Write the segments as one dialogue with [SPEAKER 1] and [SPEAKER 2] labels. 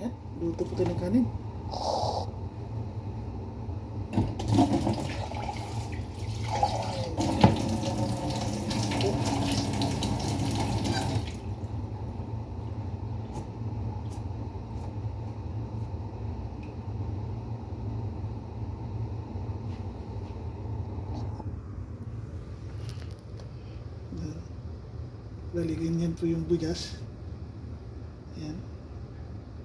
[SPEAKER 1] Yan, luto po tayo ng kanin. Bali, ganyan po yung bigas. Ayan.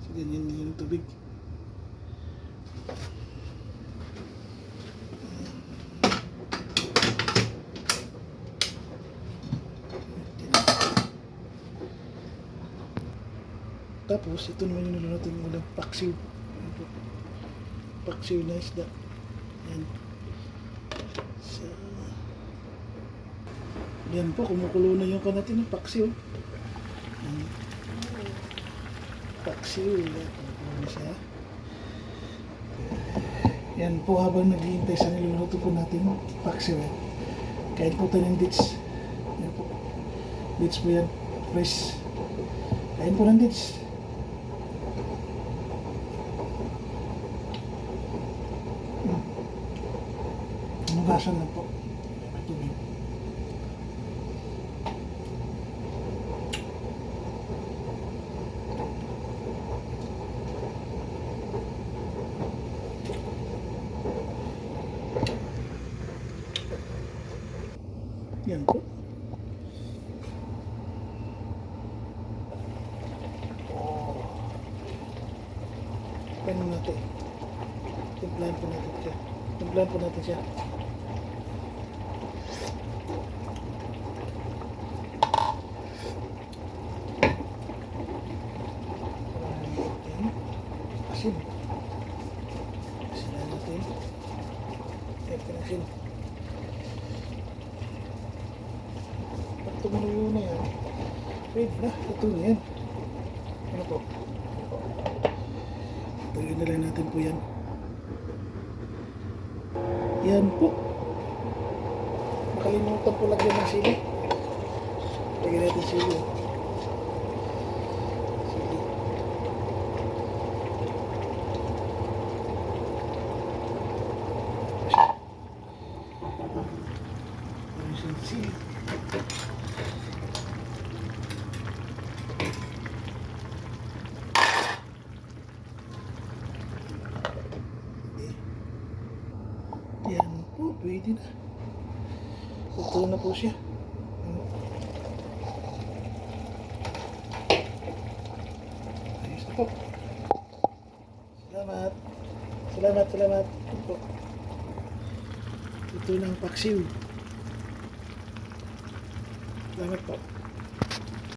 [SPEAKER 1] So, ganyan din yung tubig. Tapos, ito naman yung natin ng ulang paksiw. Paksiw na isda. Ayan. So, yan po, kumukulo na yung natin ng paksiw. Paksiw, kumukulo na siya. Yan po, habang naghihintay sa niluluto po natin paksiw. Kain po tayo ng dates. Yan po. Dates po yan. Fresh. Kain po ng dates. Nugasan lang po. Tubig. Yan po. Ano natin? Timplahan po natin siya. Timplahan po natin siya. Asin. Asinan natin. Ayan ka ng asin. Pag tumuloy na yan, pwede na. Ito na yan. Ano po? Tagayin na lang natin po yan. Yan po. Makalimutan po lagyan ng sili. Lagyan natin sili. Sili. Sili. Yan po, pwede na. Ito na po siya. Ayos na po. Salamat. Salamat, salamat. Ito po. Ito ng paksiw. Salamat po.